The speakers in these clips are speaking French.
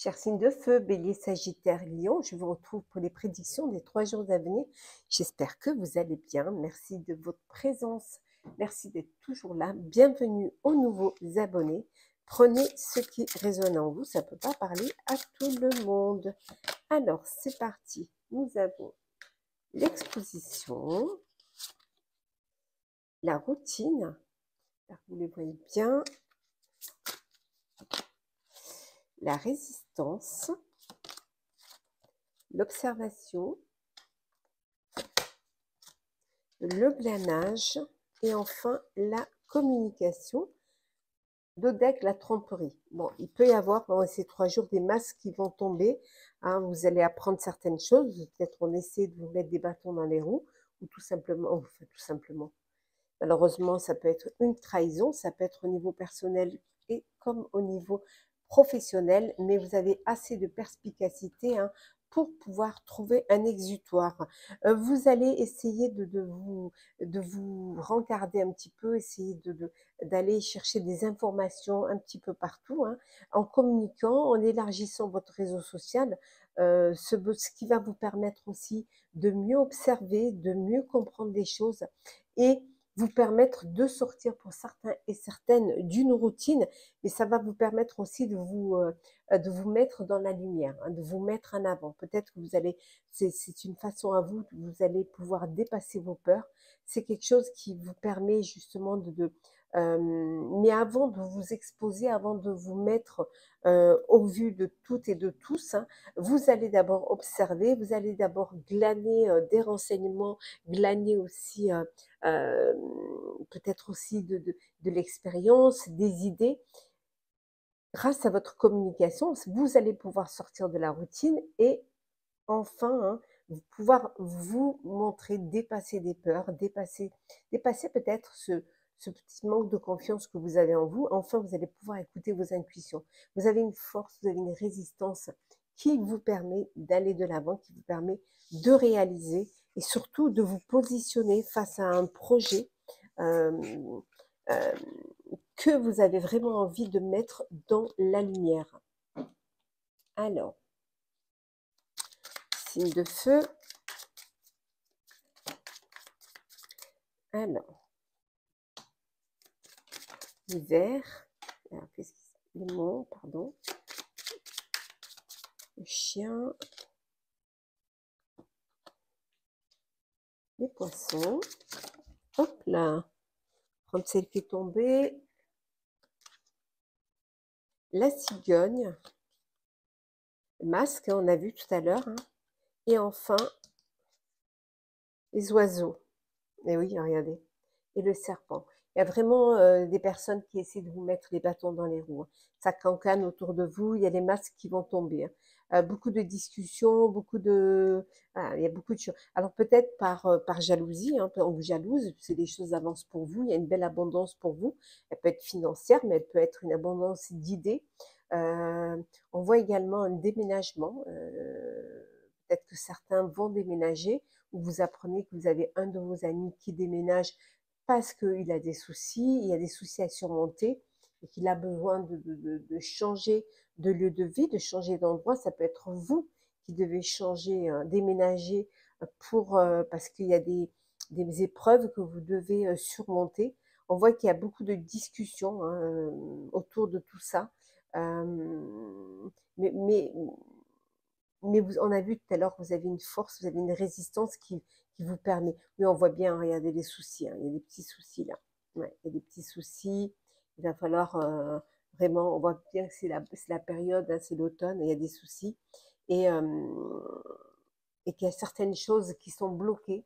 Chers signes de feu, bélier, sagittaire, lion, je vous retrouve pour les prédictions des 3 jours à venir. J'espère que vous allez bien. Merci de votre présence. Merci d'être toujours là. Bienvenue aux nouveaux abonnés. Prenez ce qui résonne en vous. Ça ne peut pas parler à tout le monde. Alors, c'est parti. Nous avons l'exposition, la routine. Vous les voyez bien. La résistance, l'observation, le glanage et enfin la communication. Dodec, la tromperie. Bon, il peut y avoir pendant ces 3 jours des masques qui vont tomber. Hein, vous allez apprendre certaines choses. Peut-être on essaie de vous mettre des bâtons dans les roues ou tout simplement, enfin tout simplement. Malheureusement, ça peut être une trahison, ça peut être au niveau personnel et comme au niveau professionnel, mais vous avez assez de perspicacité hein, pour pouvoir trouver un exutoire. Vous allez essayer de vous rencarder un petit peu, essayer d'aller chercher des informations un petit peu partout, hein, en communiquant, en élargissant votre réseau social, ce qui va vous permettre aussi de mieux observer, de mieux comprendre les choses et vous permettre de sortir pour certains et certaines d'une routine, mais ça va vous permettre aussi de vous mettre dans la lumière, hein, de vous mettre en avant. Peut-être que vous allez, c'est une façon à vous, vous allez pouvoir dépasser vos peurs. C'est quelque chose qui vous permet justement mais avant de vous exposer, avant de vous mettre au vu de toutes et de tous, hein, vous allez d'abord observer, vous allez d'abord glaner des renseignements, glaner aussi euh, peut-être aussi de l'expérience, des idées. Grâce à votre communication, vous allez pouvoir sortir de la routine et enfin, hein, pouvoir vous montrer, dépasser des peurs, dépasser peut-être ce petit manque de confiance que vous avez en vous. Enfin, vous allez pouvoir écouter vos intuitions. Vous avez une force, vous avez une résistance qui vous permet d'aller de l'avant, qui vous permet de réaliser et surtout de vous positionner face à un projet euh, euh, que vous avez vraiment envie de mettre dans la lumière. Alors, signe de feu. Alors, l'hiver, les mots, pardon, le chien, les poissons. Hop là, prendre celle qui est tombée, la cigogne, le masque, on a vu tout à l'heure, hein, et enfin les oiseaux. Et oui, regardez, et le serpent. Il y a vraiment des personnes qui essaient de vous mettre les bâtons dans les roues. Hein. Ça cancane autour de vous, il y a les masques qui vont tomber. Hein. Beaucoup de discussions, il y a beaucoup de choses. Alors peut-être par jalousie, hein, on vous jalouse, c'est des choses avancent pour vous, il y a une belle abondance pour vous. Elle peut être financière, mais elle peut être une abondance d'idées. Euh, on voit également un déménagement. Peut-être que certains vont déménager ou vous apprenez que vous avez un de vos amis qui déménage parce qu'il a des soucis, il y a des soucis à surmonter et qu'il a besoin de changer de lieu de vie, de changer d'endroit. Ça peut être vous qui devez changer, déménager parce qu'il y a des épreuves que vous devez surmonter. On voit qu'il y a beaucoup de discussions hein, autour de tout ça. Mais, mais, mais on a vu tout à l'heure que vous avez une force, vous avez une résistance qui vous permet. Mais on voit bien, regardez les soucis, hein, il y a des petits soucis là. Ouais, il y a des petits soucis. Il va falloir vraiment, on voit bien que c'est la période, hein, c'est l'automne, il y a des soucis. Et, euh, et qu'il y a certaines choses qui sont bloquées,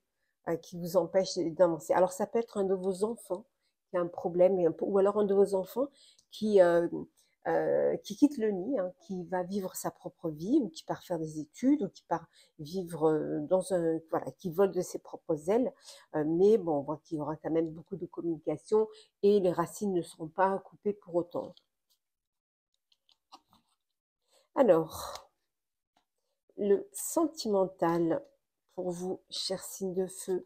qui vous empêchent d'avancer. Alors ça peut être un de vos enfants qui a un problème, ou alors un de vos enfants qui, euh, qui quitte le nid, hein, qui va vivre sa propre vie, ou qui part faire des études, ou qui part vivre voilà, qui vole de ses propres ailes. Mais bon, on voit qu'il y aura quand même beaucoup de communication et les racines ne seront pas coupées pour autant. Alors, le sentimental pour vous, chers signes de feu,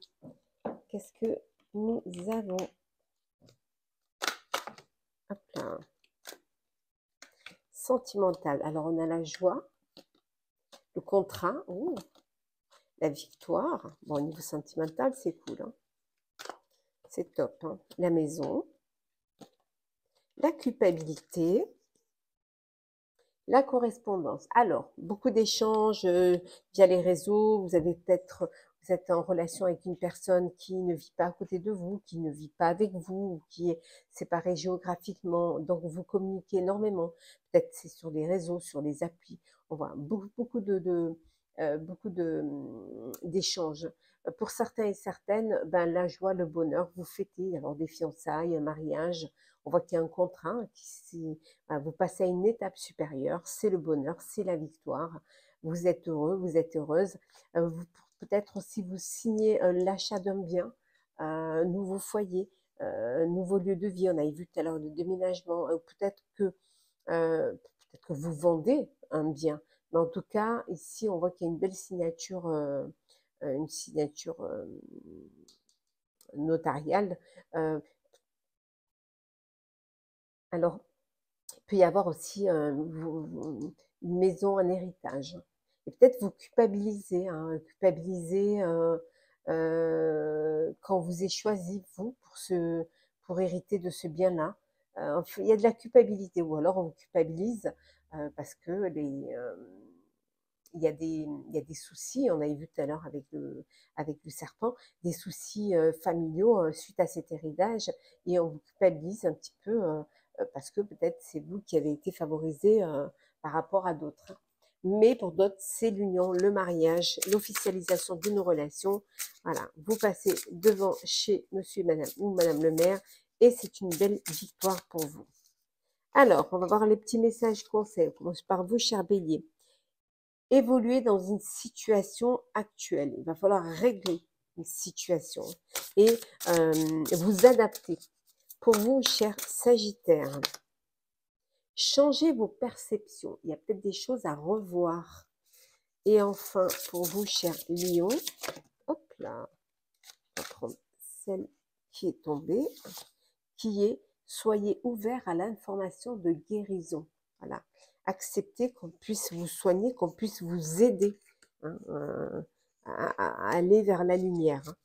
qu'est-ce que nous avons? Hop là. sentimental. Alors, on a la joie, le contrat, ouh, la victoire. Bon, au niveau sentimental, c'est cool, hein. C'est top, hein. La maison, la culpabilité, la correspondance. Alors, beaucoup d'échanges via les réseaux. Vous êtes en relation avec une personne qui ne vit pas à côté de vous, qui ne vit pas avec vous, qui est séparée géographiquement. Donc, vous communiquez énormément. Peut-être c'est sur les réseaux, sur les applis. On voit beaucoup d'échanges. Pour certains et certaines, ben, la joie, le bonheur, vous fêtez alors des fiançailles, un mariage. On voit qu'il y a un contrat vous passez à une étape supérieure, c'est le bonheur, c'est la victoire. Vous êtes heureux, vous êtes heureuse. Peut-être aussi vous signez l'achat d'un bien, un nouveau foyer, un nouveau lieu de vie. On avait vu tout à l'heure le déménagement. Peut-être que vous vendez un bien. Mais en tout cas, ici, on voit qu'il y a une belle signature, une signature notariale. Alors, il peut y avoir aussi une maison, un héritage. Et peut-être vous culpabiliser, hein, culpabiliser quand vous avez choisi, vous, pour hériter de ce bien-là. Enfin, il y a de la culpabilité, ou alors on vous culpabilise parce que il y a des soucis, on avait vu tout à l'heure avec le serpent, des soucis familiaux suite à cet héritage, et on vous culpabilise un petit peu parce que peut-être c'est vous qui avez été favorisé par rapport à d'autres. Mais pour d'autres, c'est l'union, le mariage, l'officialisation d'une relation. Voilà, vous passez devant chez monsieur et madame ou madame le maire, et c'est une belle victoire pour vous. Alors, on va voir les petits messages conseils. On commence par vous, cher bélier. Évoluer dans une situation actuelle. Il va falloir régler une situation et vous adapter. Pour vous, cher Sagittaire, changez vos perceptions. Il y a peut-être des choses à revoir. Et enfin, pour vous, cher Lion, hop là, on va prendre celle qui est tombée, qui est soyez ouvert à l'information de guérison. Voilà. Acceptez qu'on puisse vous soigner, qu'on puisse vous aider hein, à aller vers la lumière. Hein.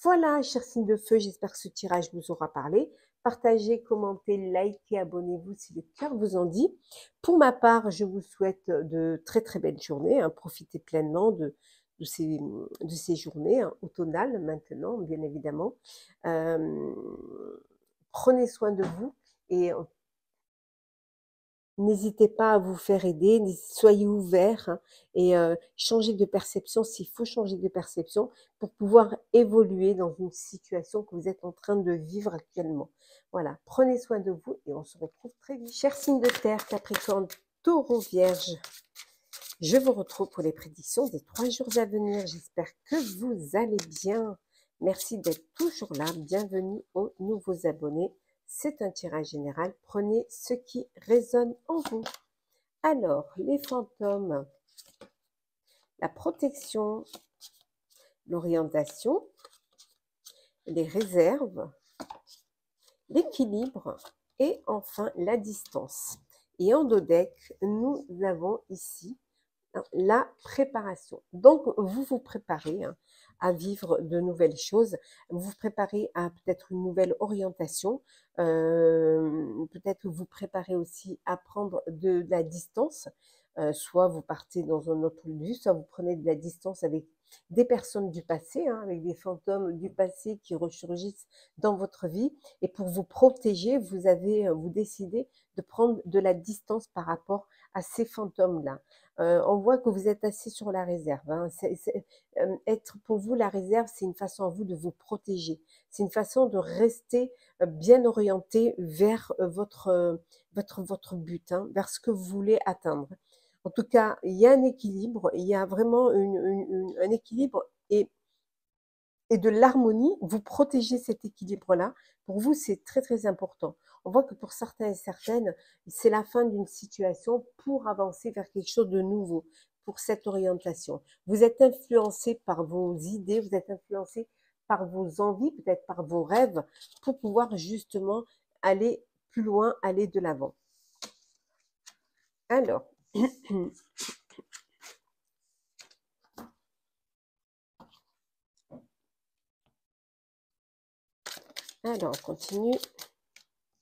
Voilà, chers signes de feu, j'espère que ce tirage vous aura parlé. Partagez, commentez, likez, abonnez-vous si le cœur vous en dit. Pour ma part, je vous souhaite de très très belles journées. Hein. Profitez pleinement de ces journées hein, automnales maintenant, bien évidemment. Prenez soin de vous et n'hésitez pas à vous faire aider, soyez ouverts hein, et changez de perception s'il faut changer de perception pour pouvoir évoluer dans une situation que vous êtes en train de vivre actuellement. Voilà, prenez soin de vous et on se retrouve très vite. Chers signes de terre, Capricorne, Taureau, Vierge, je vous retrouve pour les prédictions des 3 jours à venir. J'espère que vous allez bien. Merci d'être toujours là. Bienvenue aux nouveaux abonnés. C'est un tirage général. Prenez ce qui résonne en vous. Alors, les fantômes, la protection, l'orientation, les réserves, l'équilibre et enfin la distance. Et en dos deck, nous avons ici la préparation. Donc, vous vous préparez hein, à vivre de nouvelles choses. Vous vous préparez à peut-être une nouvelle orientation. Peut-être que vous préparez aussi à prendre de la distance. Soit vous partez dans un autre lieu, soit vous prenez de la distance avec des personnes du passé, hein, avec des fantômes du passé qui ressurgissent dans votre vie. Et pour vous protéger, vous décidez de prendre de la distance par rapport à ces fantômes-là. On voit que vous êtes assis sur la réserve. Hein. Être pour vous la réserve, c'est une façon à vous de vous protéger. C'est une façon de rester bien orienté vers votre but, hein, vers ce que vous voulez atteindre. En tout cas, il y a un équilibre, il y a vraiment un équilibre et de l'harmonie. Vous protégez cet équilibre-là. Pour vous, c'est très, très important. On voit que pour certains et certaines, c'est la fin d'une situation pour avancer vers quelque chose de nouveau, pour cette orientation. Vous êtes influencé par vos idées, vous êtes influencé par vos envies, peut-être par vos rêves, pour pouvoir justement aller plus loin, aller de l'avant. Alors, alors, on continue.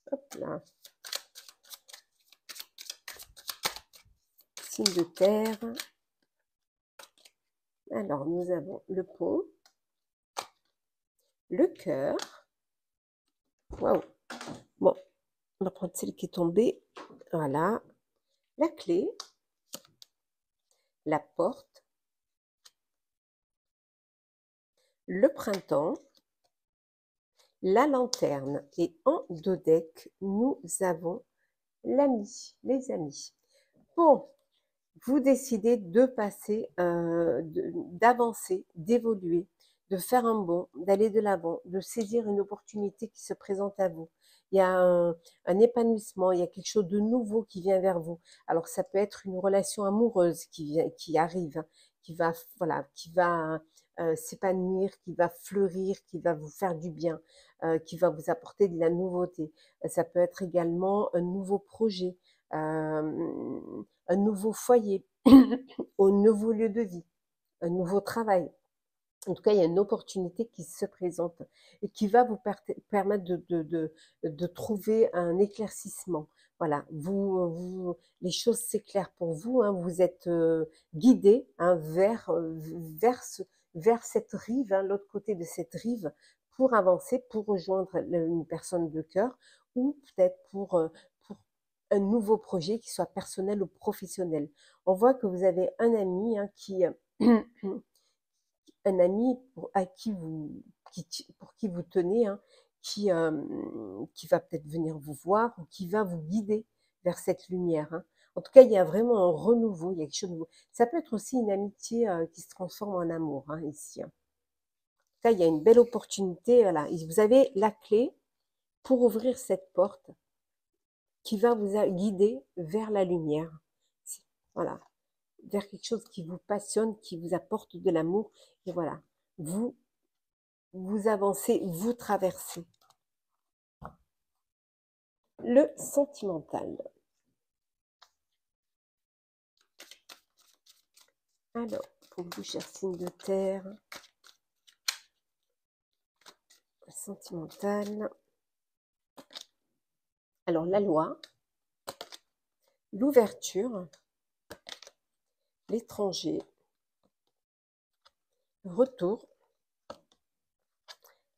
Hop là. Signe de terre. Alors, nous avons le pont, le cœur. Waouh. Bon, on va prendre celle qui est tombée. Voilà. La clé, la porte, le printemps, la lanterne. Et en dos deck, nous avons l'ami, les amis. Bon, vous décidez de passer, d'avancer, d'évoluer, de faire un bond, d'aller de l'avant, de saisir une opportunité qui se présente à vous. Il y a un épanouissement, il y a quelque chose de nouveau qui vient vers vous. Alors ça peut être une relation amoureuse qui arrive, qui va, voilà, qui va s'épanouir, qui va fleurir, qui va vous faire du bien, qui va vous apporter de la nouveauté. Ça peut être également un nouveau projet, un nouveau foyer, un nouveau lieu de vie, un nouveau travail. En tout cas, il y a une opportunité qui se présente et qui va vous permettre de trouver un éclaircissement. Voilà, les choses s'éclairent pour vous, hein, vous êtes guidé, hein, vers cette rive, hein, l'autre côté de cette rive, pour avancer, pour rejoindre une personne de cœur ou peut-être pour un nouveau projet qui soit personnel ou professionnel. On voit que vous avez un ami, hein, un ami pour qui vous tenez, hein, qui va peut-être venir vous voir ou qui va vous guider vers cette lumière, hein. En tout cas, il y a vraiment un renouveau, il y a quelque chose de nouveau. Ça peut être aussi une amitié qui se transforme en amour, hein, ici, hein. En tout cas, il y a une belle opportunité. Voilà. Vous avez la clé pour ouvrir cette porte qui va vous guider vers la lumière. Voilà, vers quelque chose qui vous passionne, qui vous apporte de l'amour. Et voilà, vous vous avancez, vous traversez. Le sentimental. Alors, pour vous, cher signe de terre, sentimental. Alors, la loi, l'ouverture, l'étranger, retour,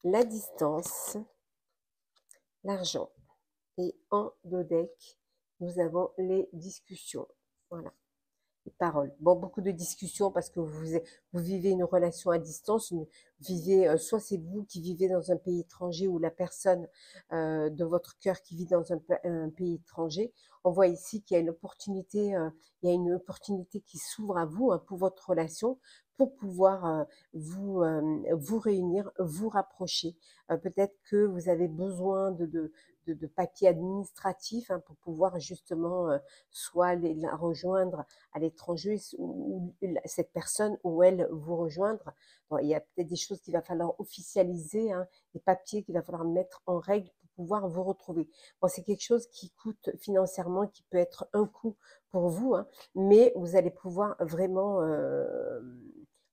la distance, l'argent. Et en dos deck, nous avons les discussions. Voilà. Les paroles. Bon, beaucoup de discussions parce que vous vivez une relation à distance. Vous vivez, soit c'est vous qui vivez dans un pays étranger ou la personne de votre cœur qui vit dans un pays étranger. On voit ici qu'il y a une opportunité, qui s'ouvre à vous, hein, pour votre relation, pour pouvoir vous réunir, vous rapprocher. Peut-être que vous avez besoin de papiers administratifs, hein, pour pouvoir justement soit la rejoindre à l'étranger ou cette personne ou elle vous rejoindre. Bon, il y a peut-être des choses qu'il va falloir officialiser, hein, des papiers qu'il va falloir mettre en règle pour pouvoir vous retrouver. Bon, c'est quelque chose qui coûte financièrement, qui peut être un coût pour vous, hein, mais vous allez pouvoir vraiment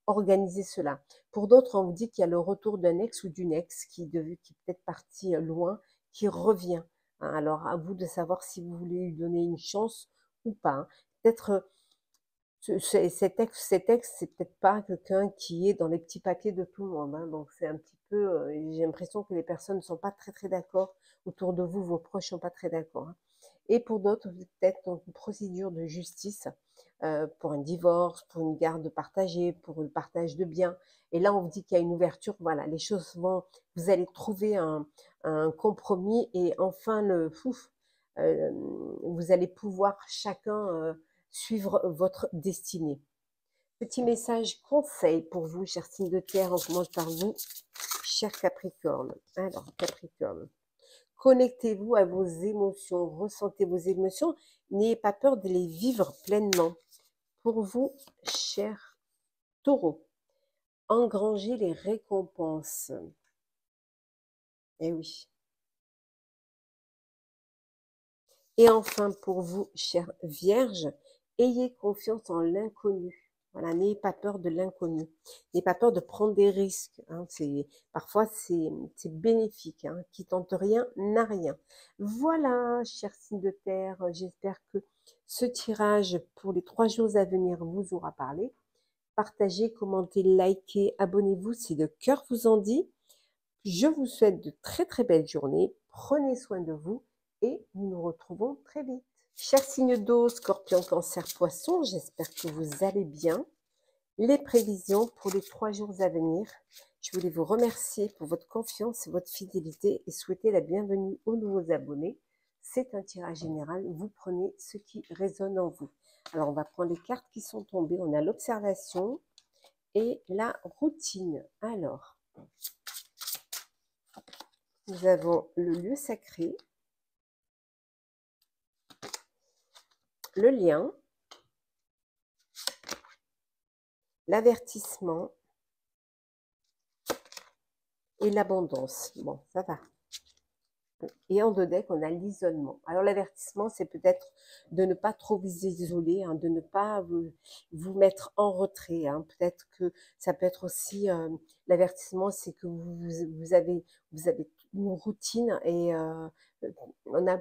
organiser cela. Pour d'autres, on vous dit qu'il y a le retour d'un ex ou d'une ex qui est peut-être parti loin, qui revient, hein. Alors, à vous de savoir si vous voulez lui donner une chance ou pas, hein. Peut-être cet ex, c'est peut-être pas quelqu'un qui est dans les petits papiers de tout le monde, hein. Donc, c'est un petit peu, j'ai l'impression que les personnes ne sont pas très très d'accord autour de vous, vos proches sont pas très d'accord, hein. Et pour d'autres, vous êtes peut-être dans une procédure de justice pour un divorce, pour une garde partagée, pour le partage de biens. Et là, on vous dit qu'il y a une ouverture. Voilà, les choses vont, vous allez trouver un compromis et enfin vous allez pouvoir chacun suivre votre destinée. Petit message conseil pour vous, chers signes de terre. On commence par vous, cher Capricorne. Alors, Capricorne. Connectez-vous à vos émotions, ressentez vos émotions, n'ayez pas peur de les vivre pleinement. Pour vous, cher Taureau, engrangez les récompenses. Eh oui. Et enfin, pour vous, chère Vierge, ayez confiance en l'inconnu. Voilà, n'ayez pas peur de l'inconnu. N'ayez pas peur de prendre des risques. Hein. Parfois, c'est bénéfique. Hein. Qui tente rien n'a rien. Voilà, chers signes de terre, j'espère que ce tirage pour les 3 jours à venir vous aura parlé. Partagez, commentez, likez, abonnez-vous si le cœur vous en dit. Je vous souhaite de très très belles journées. Prenez soin de vous et nous nous retrouvons très vite. Chers signes d'eau, Scorpion, Cancer, Poisson, j'espère que vous allez bien. Les prévisions pour les 3 jours à venir. Je voulais vous remercier pour votre confiance et votre fidélité et souhaiter la bienvenue aux nouveaux abonnés. C'est un tirage général, vous prenez ce qui résonne en vous. Alors on va prendre les cartes qui sont tombées. On a l'observation et la routine. Alors, nous avons le lieu sacré, le lien, l'avertissement et l'abondance. Bon, ça va. Et en 2 decks, on a l'isolement. Alors l'avertissement, c'est peut-être de ne pas trop vous isoler, hein, de ne pas vous mettre en retrait. Hein. Peut-être que ça peut être aussi l'avertissement, c'est que vous avez une routine et on a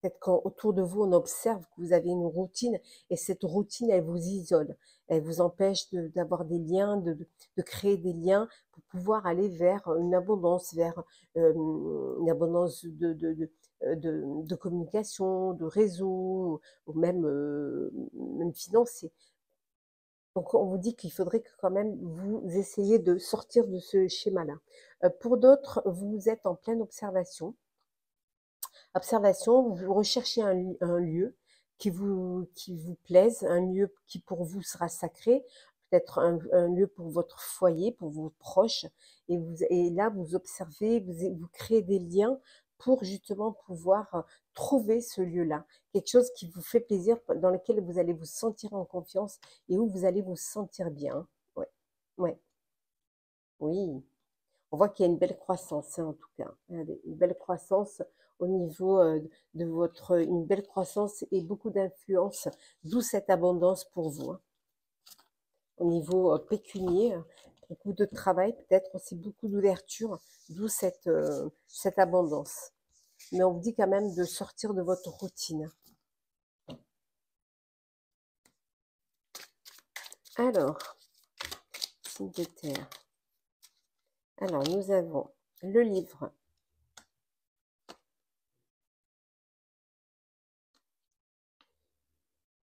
peut-être qu'autour de vous, on observe que vous avez une routine et cette routine, elle vous isole. Elle vous empêche d'avoir des liens, de créer des liens pour pouvoir aller vers une abondance, vers une abondance de communication, de réseau, ou même financier. Donc, on vous dit qu'il faudrait que quand même vous essayiez de sortir de ce schéma-là. Pour d'autres, vous êtes en pleine observation. Observation, vous recherchez un lieu qui vous plaise, un lieu qui pour vous sera sacré, peut-être un lieu pour votre foyer, pour vos proches, et là vous observez, vous créez des liens pour justement pouvoir trouver ce lieu-là, quelque chose qui vous fait plaisir, dans lequel vous allez vous sentir en confiance et où vous allez vous sentir bien. Ouais, ouais, oui. On voit qu'il y a une belle croissance, hein, en tout cas. Une belle croissance au niveau de une belle croissance et beaucoup d'influence, d'où cette abondance pour vous. Hein. Au niveau pécunier, beaucoup de travail, peut-être aussi beaucoup d'ouverture, d'où cette abondance. Mais on vous dit quand même de sortir de votre routine. Alors, signe de terre. Alors, nous avons le livre.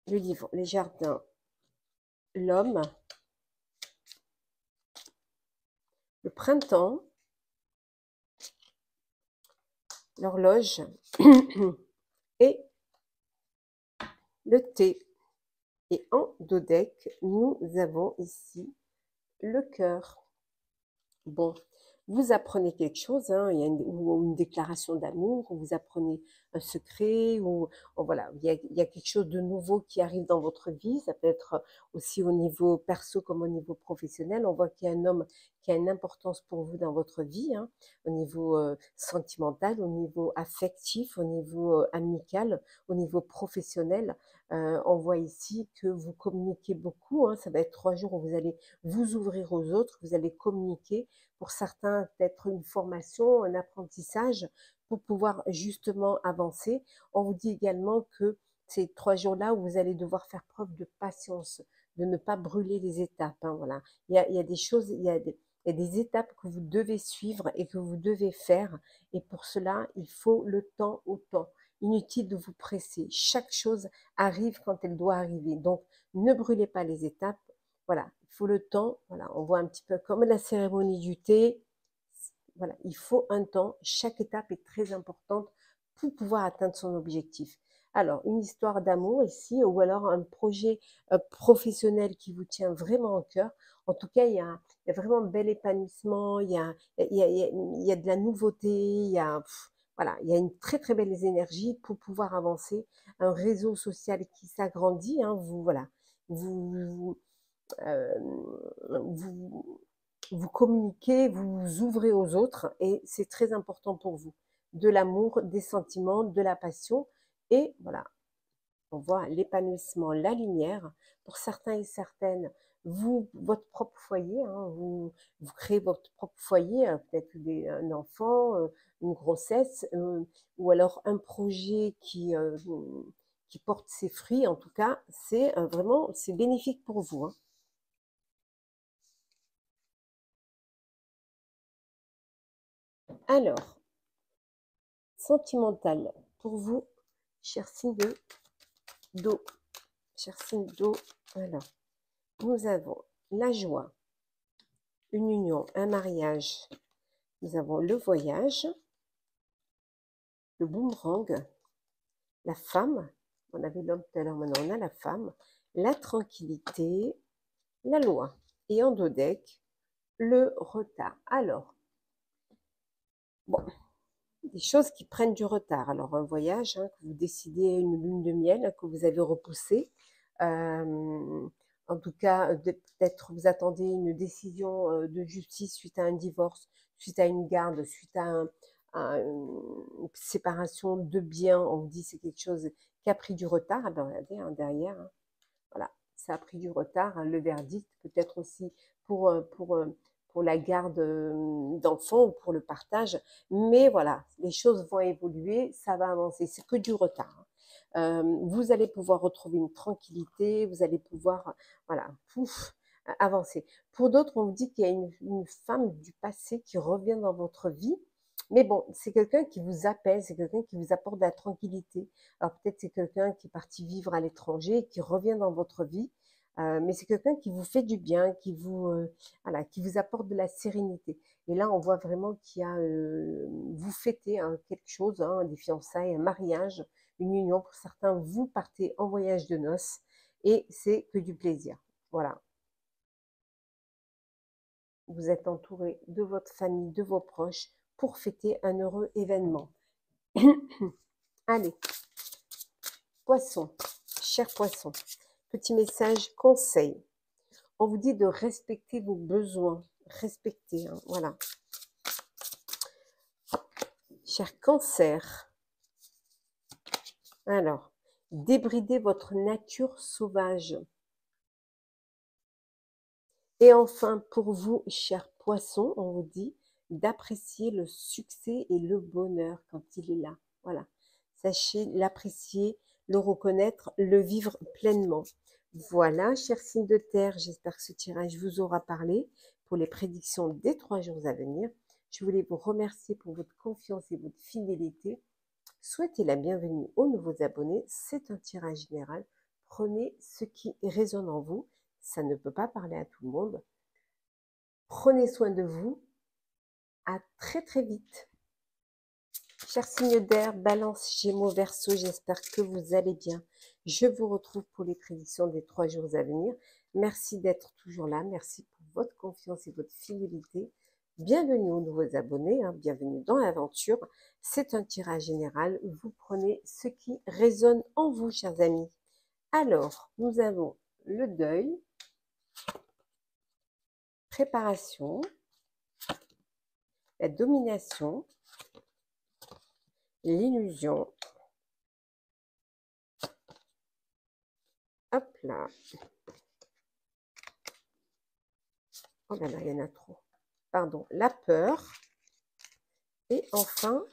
Le livre, les jardins, l'homme, le printemps, l'horloge et le thé. Et en dodec, nous avons ici le cœur. Bon, vous apprenez quelque chose, hein, il y a une déclaration d'amour, vous apprenez un secret, voilà, il y a quelque chose de nouveau qui arrive dans votre vie. Ça peut être aussi au niveau perso comme au niveau professionnel. On voit qu'il y a un homme qui a une importance pour vous dans votre vie, hein, au niveau sentimental, au niveau affectif, au niveau amical, au niveau professionnel. On voit ici que vous communiquez beaucoup. Hein, ça va être 3 jours où vous allez vous ouvrir aux autres, vous allez communiquer. Pour certains, peut-être une formation, un apprentissage pour pouvoir justement avancer. On vous dit également que ces 3 jours-là où vous allez devoir faire preuve de patience, de ne pas brûler les étapes. Hein, voilà. Il y a des choses, il y a des étapes que vous devez suivre et que vous devez faire. Et pour cela, il faut le temps au temps. Inutile de vous presser. Chaque chose arrive quand elle doit arriver. Donc, ne brûlez pas les étapes. Voilà, il faut le temps. Voilà, on voit un petit peu comme la cérémonie du thé. Voilà, il faut un temps. Chaque étape est très importante pour pouvoir atteindre son objectif. Alors, une histoire d'amour ici, ou alors un projet professionnel qui vous tient vraiment au cœur. En tout cas, il y a vraiment un bel épanouissement, il y a de la nouveauté, voilà, il y a une très très belle énergie pour pouvoir avancer. Un réseau social qui s'agrandit, hein, voilà, vous, euh, vous, vous communiquez, vous vous ouvrez aux autres et c'est très important pour vous. de l'amour, des sentiments, de la passion. Et voilà, on voit l'épanouissement, la lumière. Pour certains et certaines, vous, votre propre foyer, hein, vous créez votre propre foyer, peut-être un enfant, une grossesse, ou alors un projet qui porte ses fruits. En tout cas, c'est vraiment, c'est bénéfique pour vous, hein. Alors, sentimental pour vous, cher signe d'eau, cher signe d'eau. Alors, nous avons la joie, une union, un mariage. Nous avons le voyage, le boomerang, la femme. On avait l'homme tout à l'heure, maintenant on a la femme, la tranquillité, la loi. Et en dos deck, le retard. Alors, bon, des choses qui prennent du retard. Alors, un voyage, hein, que vous décidez, une lune de miel que vous avez repoussée. En tout cas, peut-être vous attendez une décision de justice suite à un divorce, suite à une garde, suite à une séparation de biens. On vous dit c'est quelque chose qui a pris du retard. Ah ben, regardez, hein, derrière, hein, voilà, ça a pris du retard, hein, le verdict, peut-être aussi pour, euh, pour, euh, pour la garde d'enfants ou pour le partage. Mais voilà, les choses vont évoluer, ça va avancer. C'est que du retard, hein. Vous allez pouvoir retrouver une tranquillité, vous allez pouvoir, voilà, pouf, avancer. Pour d'autres, on vous dit qu'il y a une femme du passé qui revient dans votre vie. Mais bon, c'est quelqu'un qui vous apaise, c'est quelqu'un qui vous apporte de la tranquillité. Alors peut-être c'est quelqu'un qui est parti vivre à l'étranger, qui revient dans votre vie, mais c'est quelqu'un qui vous fait du bien, voilà, qui vous apporte de la sérénité. Et là, on voit vraiment qu'il y a, vous fêtez hein, quelque chose, hein, des fiançailles, un mariage, une union. Pour certains, vous partez en voyage de noces et c'est que du plaisir. Voilà, vous êtes entouré de votre famille, de vos proches pour fêter un heureux événement. Allez, poisson, cher poisson, petit message conseil. On vous dit de respecter vos besoins. Respecter, hein, voilà. Cher cancer, alors, débridez votre nature sauvage. Et enfin, pour vous, cher poisson, on vous dit d'apprécier le succès et le bonheur quand il est là. Voilà. Sachez l'apprécier, le reconnaître, le vivre pleinement. Voilà, cher signe de terre, j'espère que ce tirage vous aura parlé pour les prédictions des 3 jours à venir. Je voulais vous remercier pour votre confiance et votre fidélité. Souhaitez la bienvenue aux nouveaux abonnés. C'est un tirage général. Prenez ce qui résonne en vous. Ça ne peut pas parler à tout le monde. Prenez soin de vous. À très très vite. Chers signes d'air, Balance, Gémeaux, Verseau, j'espère que vous allez bien. Je vous retrouve pour les prédictions des 3 jours à venir. Merci d'être toujours là. Merci pour votre confiance et votre fidélité. Bienvenue aux nouveaux abonnés. Hein, bienvenue dans l'aventure. C'est un tirage général. Vous prenez ce qui résonne en vous, chers amis. Alors, nous avons le deuil, préparation, la domination, l'illusion. Hop là. Oh là là, il y en a trop. Pardon, la peur. Et enfin,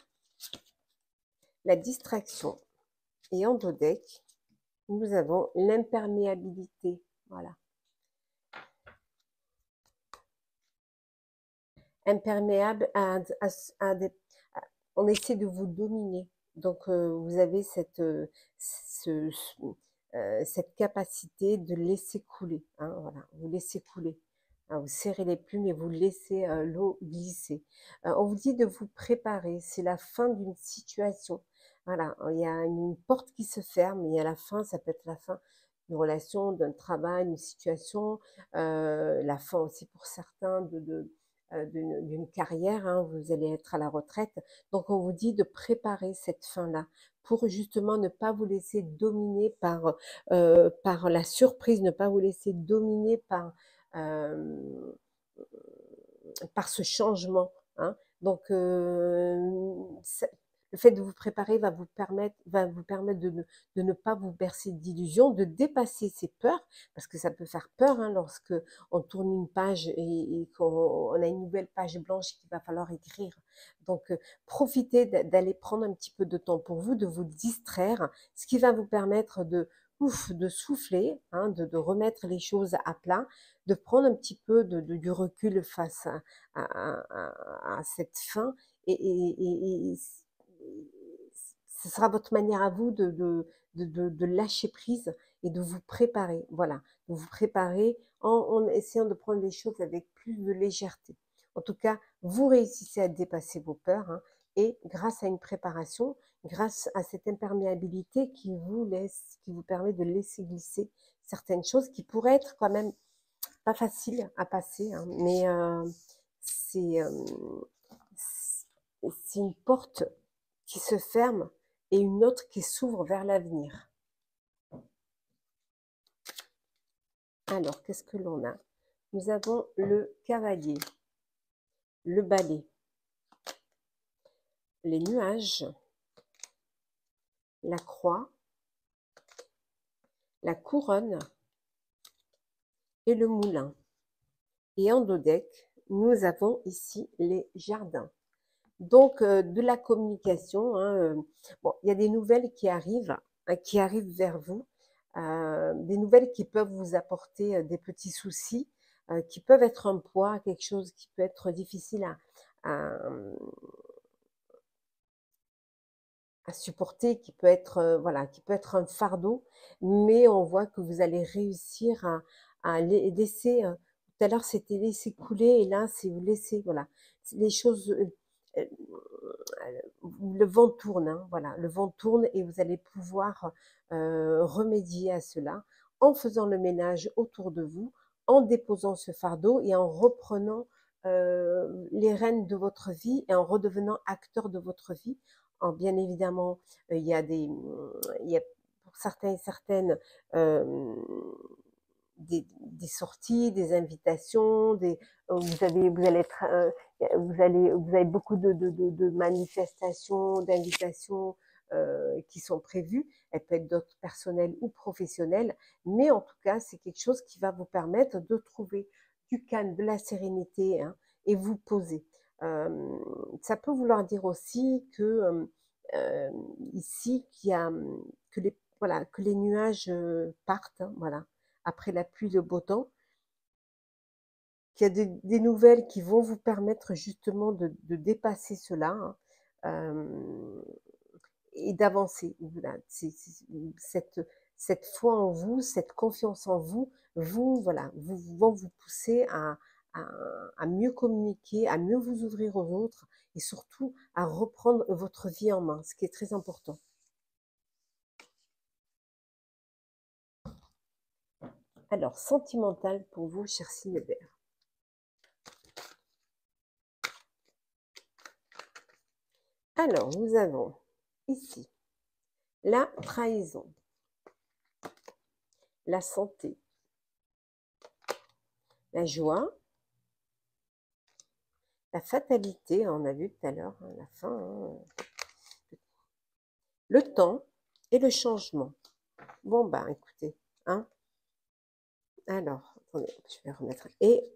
la distraction. Et en dos deck, nous avons l'imperméabilité. Voilà. Imperméable on essaie de vous dominer. Donc, vous avez cette capacité de laisser couler. Hein, voilà, vous laissez couler. Hein, vous serrez les plumes et vous laissez l'eau glisser. On vous dit de vous préparer. C'est la fin d'une situation. Voilà, il y a une porte qui se ferme et à la fin, ça peut être la fin d'une relation, d'un travail, d'une situation, la fin aussi pour certains d'une carrière, hein, vous allez être à la retraite. Donc on vous dit de préparer cette fin-là pour justement ne pas vous laisser dominer par la surprise, ne pas vous laisser dominer euh, par ce changement. Hein. Donc le fait de vous préparer va vous permettre de ne pas vous bercer d'illusions, de dépasser ces peurs, parce que ça peut faire peur hein, lorsque on tourne une page et qu'on a une nouvelle page blanche qu'il va falloir écrire. Donc, profitez d'aller prendre un petit peu de temps pour vous, de vous distraire, ce qui va vous permettre de souffler, hein, de remettre les choses à plat, de prendre un petit peu du recul face à cette fin et ce sera votre manière à vous de lâcher prise et de vous préparer, voilà, de vous préparer en essayant de prendre les choses avec plus de légèreté. En tout cas, vous réussissez à dépasser vos peurs hein, et grâce à une préparation, grâce à cette imperméabilité qui vous permet de laisser glisser certaines choses qui pourraient être quand même pas faciles à passer, hein, mais c'est c'est une porte qui se ferme et une autre qui s'ouvre vers l'avenir. Alors, qu'est-ce que l'on a? Nous avons le cavalier, le balai, les nuages, la croix, la couronne et le moulin. Et en dos deck, nous avons ici les jardins. Donc, de la communication, hein, bon, il y a des nouvelles qui arrivent vers vous, des nouvelles qui peuvent vous apporter des petits soucis, qui peuvent être un poids, quelque chose qui peut être difficile à, à supporter, qui peut être, voilà, qui peut être un fardeau, mais on voit que vous allez réussir à laisser, tout à l'heure c'était laisser couler, et là c'est vous laisser, voilà, les choses, euh, le vent tourne, hein, voilà, le vent tourne et vous allez pouvoir remédier à cela en faisant le ménage autour de vous, en déposant ce fardeau et en reprenant les rênes de votre vie et en redevenant acteur de votre vie. Bien évidemment, il y a pour certains et certaines des sorties, des invitations, vous allez être, vous avez beaucoup de manifestations, d'invitations qui sont prévues. Elles peuvent être d'autres personnelles ou professionnelles, mais en tout cas, c'est quelque chose qui va vous permettre de trouver du calme, de la sérénité hein, et vous poser. Ça peut vouloir dire aussi que euh, ici, voilà, que les nuages partent, hein, voilà, après la pluie, le beau temps, qu'il y a des nouvelles qui vont vous permettre justement de dépasser cela hein, et d'avancer. Voilà, cette foi en vous, cette confiance en vous, voilà, vont vous pousser à, à mieux communiquer, à mieux vous ouvrir aux autres et surtout à reprendre votre vie en main, ce qui est très important. Alors, sentimental pour vous, cher signe vert. Alors, nous avons ici la trahison, la santé, la joie, la fatalité, on a vu tout à l'heure, hein, la fin, hein, le temps et le changement. Bon, bah écoutez, hein, alors, attendez, je vais remettre. Et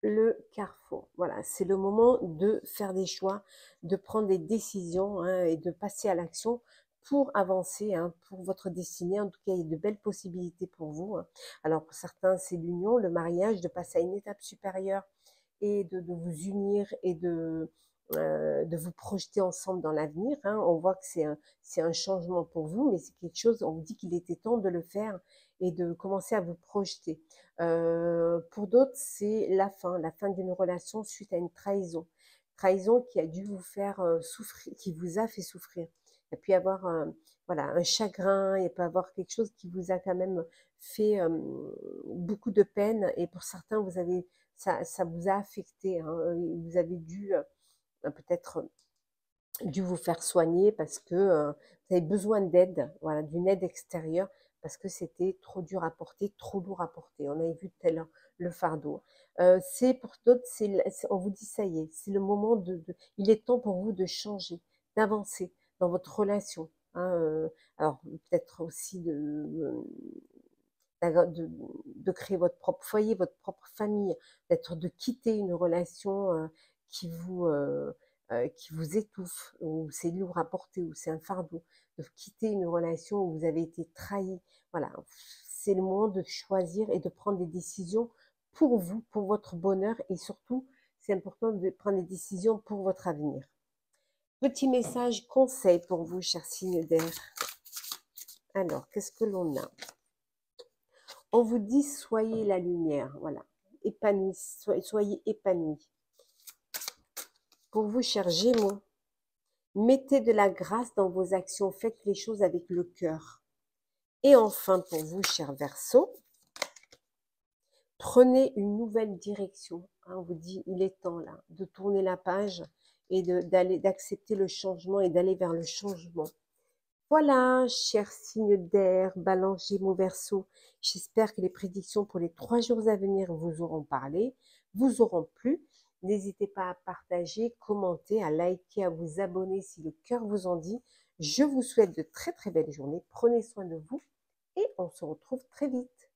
le carrefour, voilà, c'est le moment de faire des choix, de prendre des décisions hein, et de passer à l'action pour avancer, hein, pour votre destinée. En tout cas, il y a de belles possibilités pour vous. Hein. Alors, pour certains, c'est l'union, le mariage, de passer à une étape supérieure et de vous unir et de vous projeter ensemble dans l'avenir. Hein. On voit que c'est un changement pour vous, mais c'est quelque chose, on vous dit qu'il était temps de le faire et de commencer à vous projeter. Pour d'autres, c'est la fin d'une relation suite à une trahison. Trahison qui a dû vous faire souffrir, qui vous a fait souffrir. Il peut y avoir voilà, un chagrin, il peut y avoir quelque chose qui vous a quand même fait beaucoup de peine et pour certains, ça vous a affecté. Hein, vous avez dû peut-être dû vous faire soigner parce que vous avez besoin d'aide, voilà, d'une aide extérieure parce que c'était trop dur à porter, trop lourd à porter. On avait vu tout à l'heure le fardeau. C'est pour d'autres, on vous dit ça y est, c'est le moment il est temps pour vous de changer, d'avancer dans votre relation. Hein, alors, peut-être aussi de créer votre propre foyer, votre propre famille, peut-être de quitter une relation qui vous étouffe, où c'est lourd à porter, où c'est un fardeau, de quitter une relation où vous avez été trahi. Voilà, c'est le moment de choisir et de prendre des décisions pour vous, pour votre bonheur et surtout, c'est important de prendre des décisions pour votre avenir. Petit message conseil pour vous, chers signes d'air. Alors, qu'est-ce que l'on a? On vous dit soyez la lumière, voilà. Épanoui, soyez épanouis. Pour vous, chers Gémeaux, mettez de la grâce dans vos actions, faites les choses avec le cœur. Et enfin, pour vous, chers Verseaux, prenez une nouvelle direction. On vous dit, il est temps là de tourner la page et d'accepter le changement et d'aller vers le changement. Voilà, chers signes d'air, Balance, Gémeaux, Verseau, j'espère que les prédictions pour les 3 jours à venir vous auront parlé, vous auront plu. N'hésitez pas à partager, commenter, à liker, à vous abonner si le cœur vous en dit. Je vous souhaite de très très belles journées, prenez soin de vous et on se retrouve très vite.